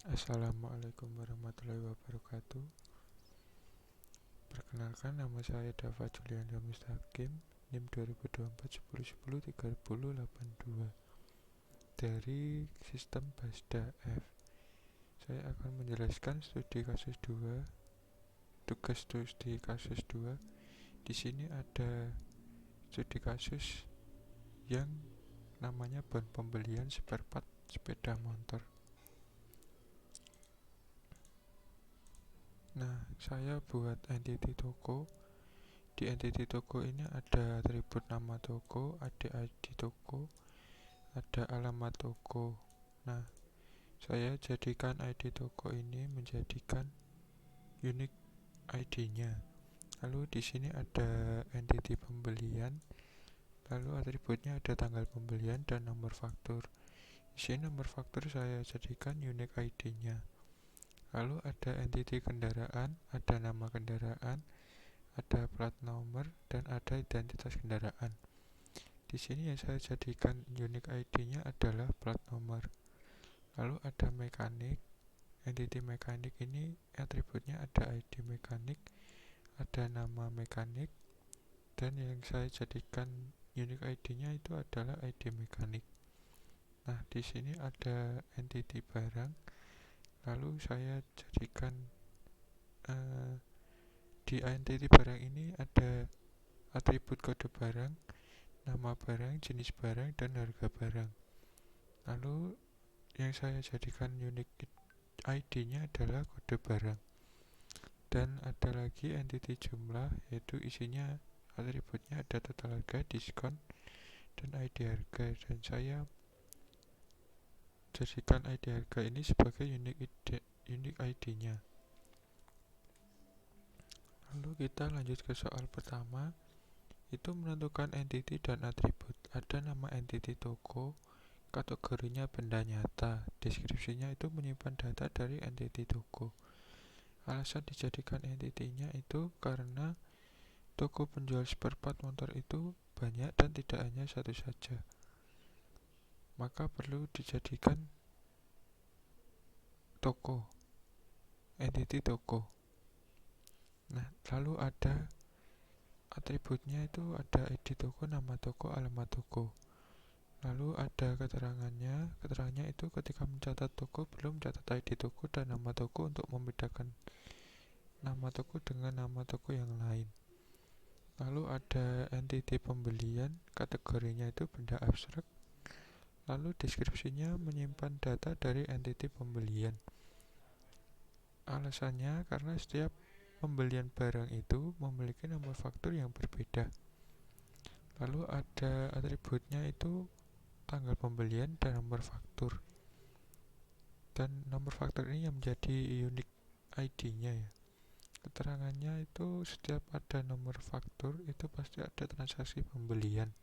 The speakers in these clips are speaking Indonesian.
Assalamualaikum warahmatullahi wabarakatuh. Perkenalkan, nama saya Dava Julianda Mustaqim, NIM 2024 10 10 3082 dari sistem BASDA F. Saya akan menjelaskan studi kasus 2, tugas studi kasus 2. Di sini ada studi kasus yang namanya bon pembelian spare part sepeda motor. Nah, saya buat entity toko. Di entity toko ini ada atribut nama toko, ada ID toko, ada alamat toko. Nah, saya jadikan ID toko ini menjadikan unique ID-nya. Lalu di sini ada entity pembelian. Lalu atributnya ada tanggal pembelian dan nomor faktur. Di sini nomor faktur saya jadikan unique ID-nya. Lalu ada entity kendaraan, ada nama kendaraan, ada plat nomor, dan ada identitas kendaraan. Di sini yang saya jadikan unique ID-nya adalah plat nomor. Lalu ada mekanik. Entity mekanik ini atributnya ada ID mekanik, ada nama mekanik, dan yang saya jadikan unique ID-nya itu adalah ID mekanik. Nah, di sini ada entity barang. Lalu saya jadikan di entity barang ini ada atribut kode barang, nama barang, jenis barang, dan harga barang. Lalu yang saya jadikan unique ID-nya adalah kode barang. Dan ada lagi entity jumlah, yaitu isinya atributnya ada total harga, diskon, dan ID harga. Dan saya jadikan ID harga ini sebagai unique ID-nya. Lalu kita lanjut ke soal pertama, itu menentukan entity dan atribut. Ada nama entity toko, kategorinya benda nyata, deskripsinya itu menyimpan data dari entity toko. Alasan dijadikan entity-nya itu karena toko penjual spare part motor itu banyak dan tidak hanya satu saja, maka perlu dijadikan toko, entity toko. Nah, lalu ada atributnya itu ada ID toko, nama toko, alamat toko. Lalu ada keterangannya itu ketika mencatat toko belum mencatat ID toko dan nama toko untuk membedakan nama toko dengan nama toko yang lain. Lalu ada entity pembelian, kategorinya itu benda abstrak. Lalu deskripsinya menyimpan data dari entity pembelian. Alasannya karena setiap pembelian barang itu memiliki nomor faktur yang berbeda. Lalu ada atributnya itu tanggal pembelian dan nomor faktur. Dan nomor faktur ini yang menjadi unique ID-nya ya. Keterangannya itu setiap ada nomor faktur itu pasti ada transaksi pembelian.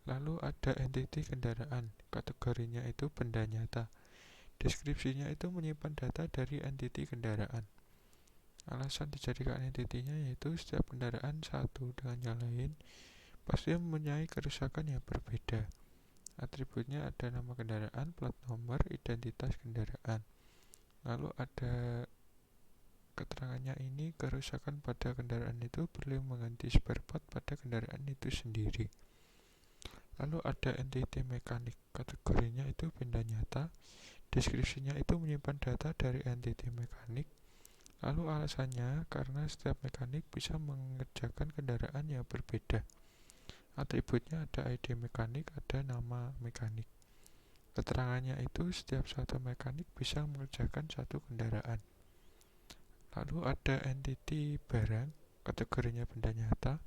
Lalu ada entity kendaraan, kategorinya itu benda nyata. Deskripsinya itu menyimpan data dari entity kendaraan. Alasan dijadikan entity-nya yaitu setiap kendaraan satu dengan yang lain pasti mempunyai kerusakan yang berbeda. Atributnya ada nama kendaraan, plat nomor, identitas kendaraan. Lalu ada keterangannya ini kerusakan pada kendaraan itu perlu mengganti spare part pada kendaraan itu sendiri. Lalu ada entity mekanik, kategorinya itu benda nyata. Deskripsinya itu menyimpan data dari entity mekanik. Lalu alasannya karena setiap mekanik bisa mengerjakan kendaraan yang berbeda. Atributnya ada ID mekanik, ada nama mekanik. Keterangannya itu setiap satu mekanik bisa mengerjakan satu kendaraan. Lalu ada entity barang, kategorinya benda nyata.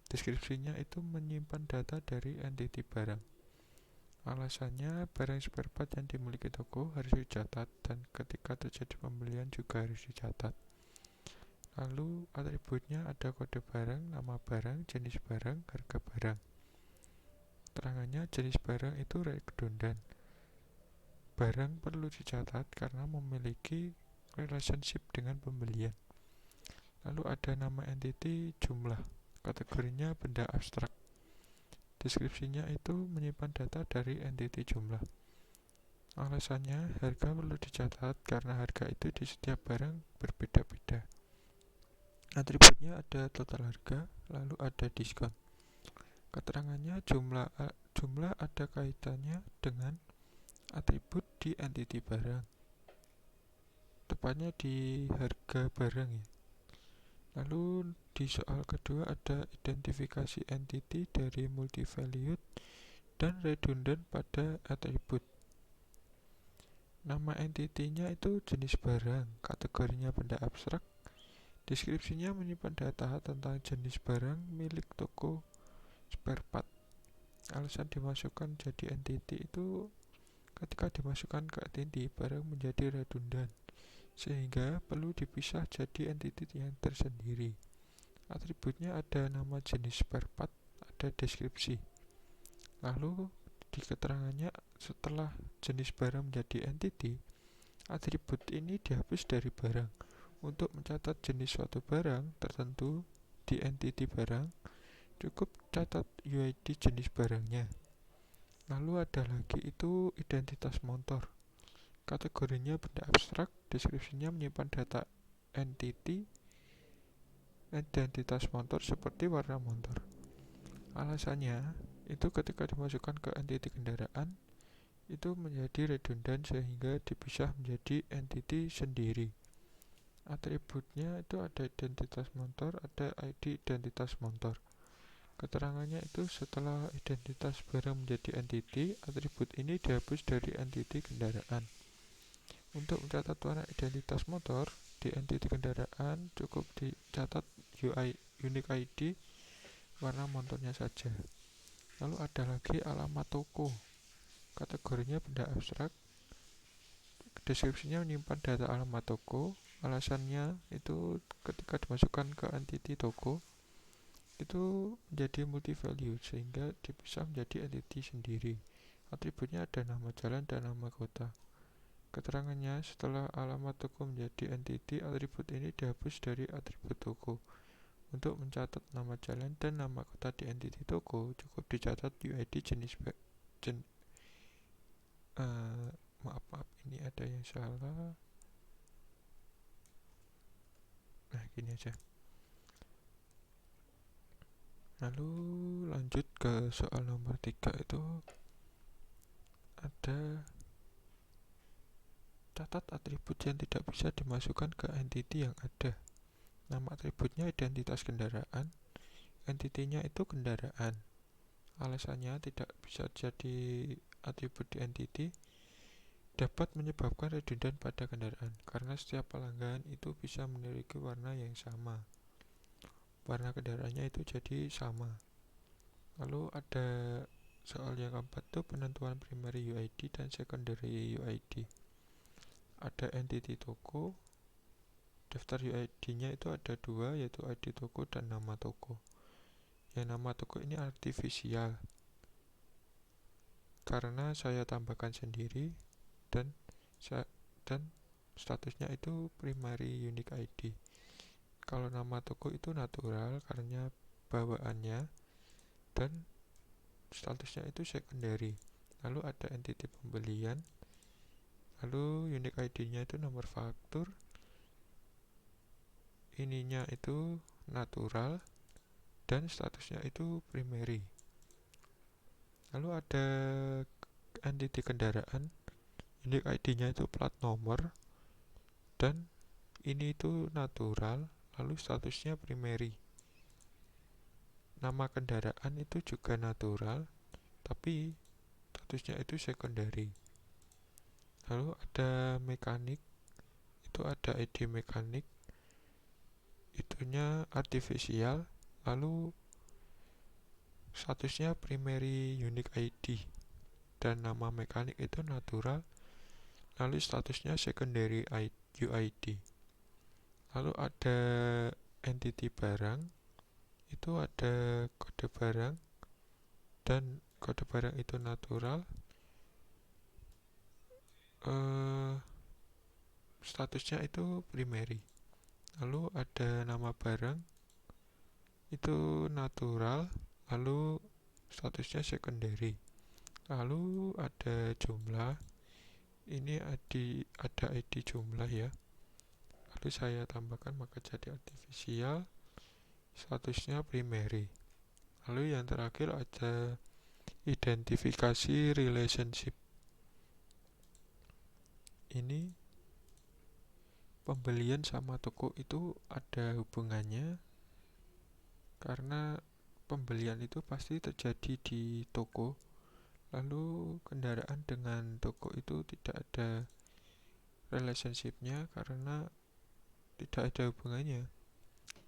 Deskripsinya itu menyimpan data dari entity barang. Alasannya barang spare part yang dimiliki toko harus dicatat dan ketika terjadi pembelian juga harus dicatat. Lalu atributnya ada kode barang, nama barang, jenis barang, harga barang. Keterangannya jenis barang itu redundant. Barang perlu dicatat karena memiliki relationship dengan pembelian. Lalu ada nama entity jumlah, kategorinya benda abstrak. Deskripsinya itu menyimpan data dari entity jumlah. Alasannya, harga perlu dicatat karena harga itu di setiap barang berbeda-beda. Atributnya ada total harga, lalu ada diskon. Keterangannya jumlah ada kaitannya dengan atribut di entiti barang, tepatnya di harga barang ya. Lalu di soal kedua ada identifikasi entity dari multivalued dan redundant pada atribut. Nama entitinya itu jenis barang, kategorinya benda abstrak, deskripsinya menyimpan data tentang jenis barang milik toko spare part. Alasan dimasukkan jadi entity itu ketika dimasukkan ke entity barang menjadi redundant, sehingga perlu dipisah jadi entity yang tersendiri. Atributnya ada nama jenis spare part, ada deskripsi. Lalu di keterangannya setelah jenis barang menjadi entity, atribut ini dihapus dari barang. Untuk mencatat jenis suatu barang tertentu di entity barang, cukup catat UID jenis barangnya. Lalu ada lagi itu identitas motor. Kategorinya benda abstrak, deskripsinya menyimpan data entity identitas motor seperti warna motor. Alasannya itu ketika dimasukkan ke entity kendaraan itu menjadi redundant sehingga dipisah menjadi entity sendiri. Atributnya itu ada identitas motor, ada ID identitas motor. Keterangannya itu setelah identitas barang menjadi entity, atribut ini dihapus dari entity kendaraan. Untuk mencatat warna identitas motor di entity kendaraan cukup dicatat unique ID warna motornya saja. Lalu ada lagi alamat toko. Kategorinya benda abstrak, deskripsinya menyimpan data alamat toko. Alasannya itu ketika dimasukkan ke entity toko itu menjadi multi value sehingga dipisah menjadi entity sendiri. Atributnya ada nama jalan dan nama kota. Keterangannya setelah alamat toko menjadi entity, atribut ini dihapus dari atribut toko. Untuk mencatat nama jalan dan nama kota di entity toko cukup dicatat UID jenis maaf ini ada yang salah. Nah gini aja. Lalu lanjut ke soal nomor 3 itu ada catat atribut yang tidak bisa dimasukkan ke entity yang ada. Nama atributnya identitas kendaraan, entitinya itu kendaraan. Alasannya tidak bisa jadi atribut di entity dapat menyebabkan redundant pada kendaraan karena setiap pelanggan itu bisa memiliki warna yang sama. Warna kendaraannya itu jadi sama. Lalu ada soal yang keempat itu penentuan primary UID dan secondary UID. Ada entity toko, daftar UID-nya itu ada dua, yaitu ID toko dan nama toko. Yang nama toko ini artifisial karena saya tambahkan sendiri dan statusnya itu primary unique ID. Kalau nama toko itu natural karena bawaannya dan statusnya itu secondary. Lalu ada entity pembelian, lalu unique ID-nya itu nomor faktur, ininya itu natural dan statusnya itu primary. Lalu ada entity kendaraan, unique ID-nya itu plat nomor dan ini itu natural, lalu statusnya primary. Nama kendaraan itu juga natural, tapi statusnya itu secondary. Lalu ada mekanik, itu ada ID mekanik, itunya artifisial, lalu statusnya primary unique ID dan nama mekanik itu natural, lalu statusnya secondary UID. Lalu ada entity barang, itu ada kode barang dan kode barang itu natural, statusnya itu primary. Lalu ada nama barang itu natural, lalu statusnya secondary. Lalu ada jumlah, ini ada ID jumlah ya, lalu saya tambahkan maka jadi artifisial, statusnya primary. Lalu yang terakhir ada identifikasi relationship. Ini pembelian sama toko itu ada hubungannya, karena pembelian itu pasti terjadi di toko, lalu kendaraan dengan toko itu tidak ada relationshipnya karena tidak ada hubungannya.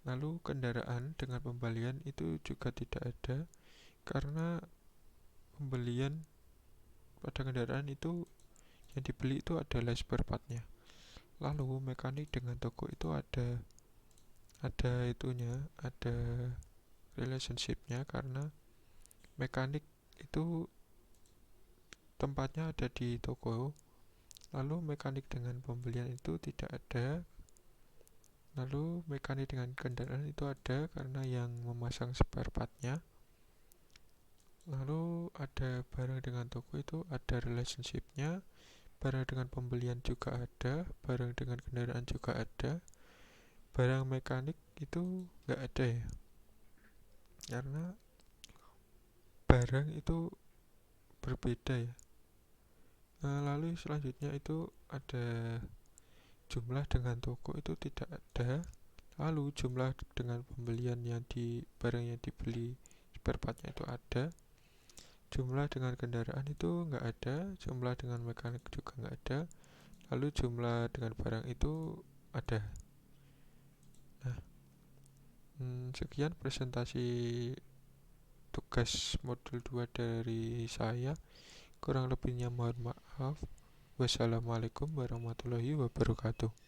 Lalu kendaraan dengan pembelian itu juga tidak ada karena pembelian pada kendaraan itu yang dibeli itu adalah spare partnya. Lalu mekanik dengan toko itu ada itunya, ada relationshipnya karena mekanik itu tempatnya ada di toko. Lalu mekanik dengan pembelian itu tidak ada. Lalu mekanik dengan kendaraan itu ada karena yang memasang spare partnya. Lalu ada barang dengan toko itu ada relationshipnya. Barang dengan pembelian juga ada. Barang dengan kendaraan juga ada. Barang mekanik itu nggak ada ya, karena barang itu berbeda ya. Lalu selanjutnya itu ada jumlah dengan toko itu tidak ada. Lalu jumlah dengan pembelian yang di barang yang dibeli spare partnya itu ada. Jumlah dengan kendaraan itu nggak ada. Jumlah dengan mekanik juga nggak ada. Lalu jumlah dengan barang itu ada. Nah, sekian presentasi tugas modul 2 dari saya. Kurang lebihnya mohon maaf. Wassalamualaikum warahmatullahi wabarakatuh.